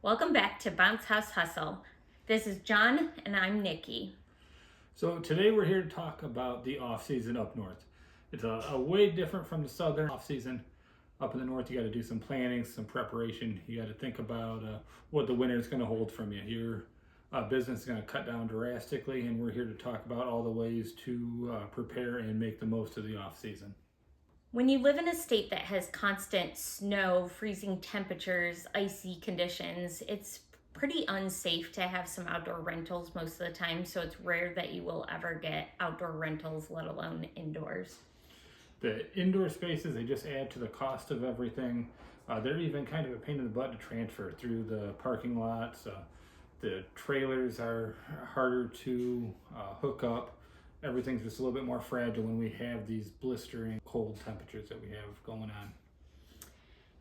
Welcome back to Bounce House Hustle. This is John and I'm Nikki. So today we're here to talk about the off season up north. It's a way different from the southern off season. Up in the north, you got to do some planning, some preparation. You got to think about what the winter is going to hold from you. Your business is going to cut down drastically, and we're here to talk about all the ways to prepare and make the most of the off season. When you live in a state that has constant snow, freezing temperatures, icy conditions, it's pretty unsafe to have some outdoor rentals most of the time, so it's rare that you will ever get outdoor rentals, let alone indoors. The indoor spaces, they just add to the cost of everything. They're even kind of a pain in the butt to transfer through the parking lots. The trailers are harder to hook up. Everything's just a little bit more fragile when we have these blistering cold temperatures that we have going on.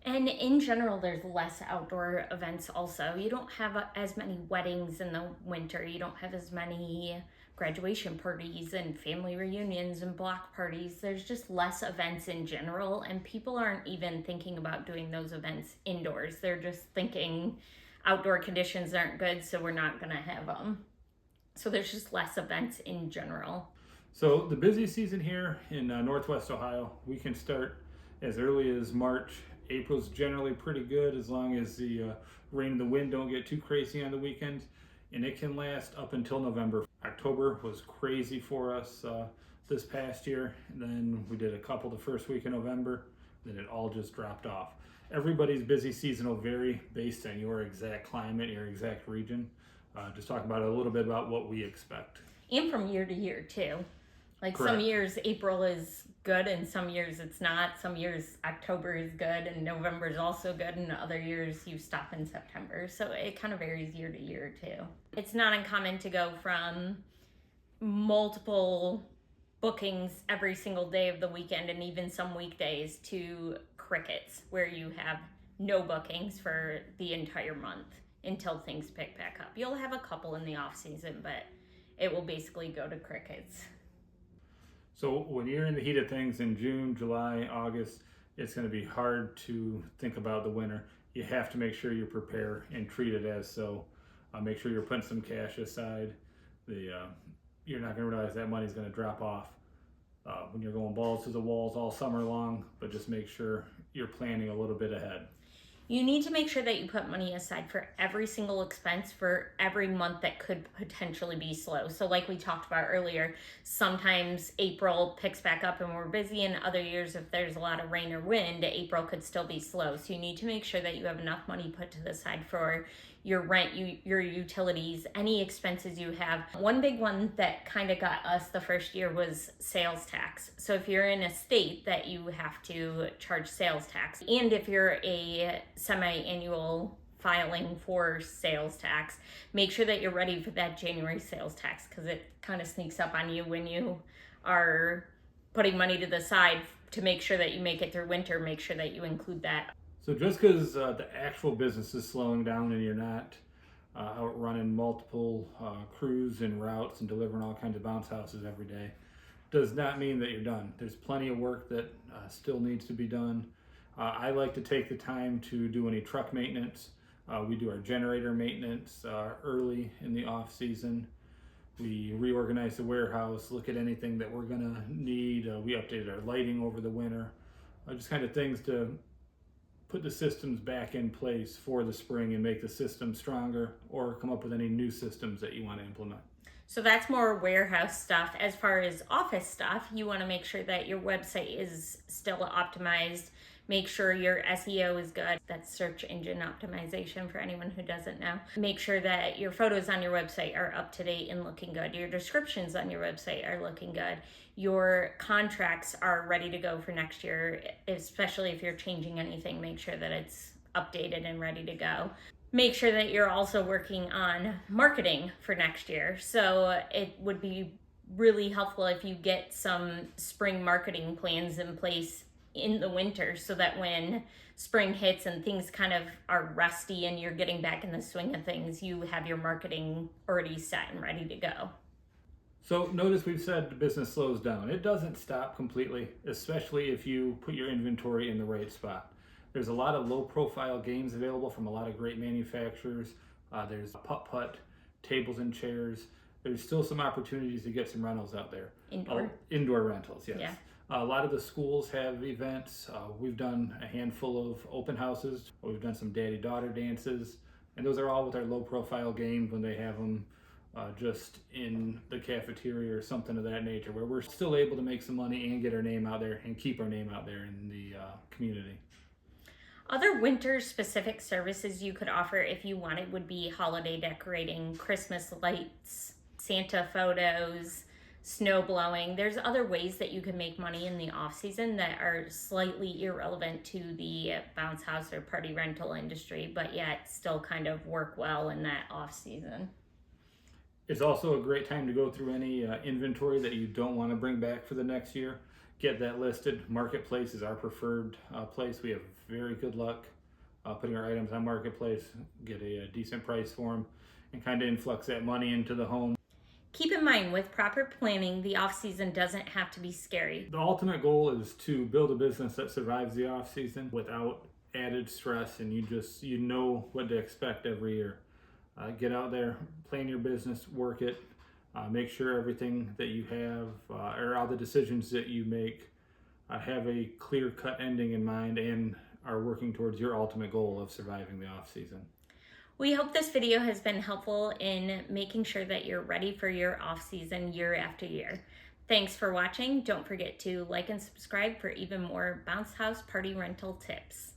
And in general, there's less outdoor events also. You don't have as many weddings in the winter. You don't have as many graduation parties and family reunions and block parties. There's just less events in general, and people aren't even thinking about doing those events indoors. They're just thinking outdoor conditions aren't good, so we're not going to have them. So there's just less events in general. So the busy season here in Northwest Ohio, we can start as early as March. April's generally pretty good as long as the rain and the wind don't get too crazy on the weekends, and it can last up until November. October was crazy for us this past year, and then we did a couple the first week of November, then it all just dropped off. Everybody's busy season will vary based on your exact climate, your exact region. Just talk about a little bit about what we expect. And from year to year too. Like Correct. Some years April is good and some years it's not. Some years October is good and November is also good, and other years you stop in September. So it kind of varies year to year too. It's not uncommon to go from multiple bookings every single day of the weekend and even some weekdays to crickets, where you have no bookings for the entire month until things pick back up. You'll have a couple in the off season, but it will basically go to crickets. So when you're in the heat of things in June, July, August, it's going to be hard to think about the winter. You have to make sure you prepare and treat it as so. Make sure you're putting some cash aside. You're not going to realize that money's going to drop off when you're going balls to the walls all summer long, but just make sure you're planning a little bit ahead. You need to make sure that you put money aside for every single expense for every month that could potentially be slow. So like we talked about earlier, sometimes April picks back up and we're busy, and other years if there's a lot of rain or wind, April could still be slow. So you need to make sure that you have enough money put to the side for your rent, your utilities, any expenses you have. One big one that kind of got us the first year was sales tax. So if you're in a state that you have to charge sales tax, and if you're a semi-annual filing for sales tax, make sure that you're ready for that January sales tax, because it kind of sneaks up on you when you are putting money to the side to make sure that you make it through winter. Make sure that you include that. So just because the actual business is slowing down and you're not out running multiple crews and routes and delivering all kinds of bounce houses every day, does not mean that you're done. There's plenty of work that still needs to be done. I like to take the time to do any truck maintenance. We do our generator maintenance early in the off season. We reorganize the warehouse, look at anything that we're gonna need. We updated our lighting over the winter. Just kind of things to put the systems back in place for the spring and make the system stronger, or come up with any new systems that you want to implement. So that's more warehouse stuff. As far as office stuff, you want to make sure that your website is still optimized. Make sure your SEO is good. That's search engine optimization for anyone who doesn't know. Make sure that your photos on your website are up to date and looking good. Your descriptions on your website are looking good. Your contracts are ready to go for next year, especially if you're changing anything. Make sure that it's updated and ready to go. Make sure that you're also working on marketing for next year. So it would be really helpful if you get some spring marketing plans in place in the winter, so that when spring hits and things kind of are rusty and you're getting back in the swing of things, you have your marketing already set and ready to go. So notice we've said the business slows down. It doesn't stop completely, especially if you put your inventory in the right spot. There's a lot of low profile games available from a lot of great manufacturers. There's putt-putt, tables and chairs. There's still some opportunities to get some rentals out there. Indoor rentals, yes. Yeah. A lot of the schools have events. We've done a handful of open houses. We've done some daddy-daughter dances. And those are all with our low-profile games when they have them just in the cafeteria or something of that nature, where we're still able to make some money and get our name out there and keep our name out there in the community. Other winter-specific services you could offer if you wanted would be holiday decorating, Christmas lights, Santa photos, snow blowing. There's other ways that you can make money in the off season that are slightly irrelevant to the bounce house or party rental industry, but yet still kind of work well in that off season. It's also a great time to go through any inventory that you don't want to bring back for the next year. Get that listed. Marketplace is our preferred place. We have very good luck putting our items on Marketplace, get a decent price for them, and kind of influx that money into the home. Keep in mind, with proper planning, the off-season doesn't have to be scary. The ultimate goal is to build a business that survives the off-season without added stress, and you know what to expect every year. Get out there, plan your business, work it, make sure everything that you have or all the decisions that you make have a clear-cut ending in mind and are working towards your ultimate goal of surviving the off-season. We hope this video has been helpful in making sure that you're ready for your off-season year after year. Thanks for watching. Don't forget to like and subscribe for even more bounce house party rental tips.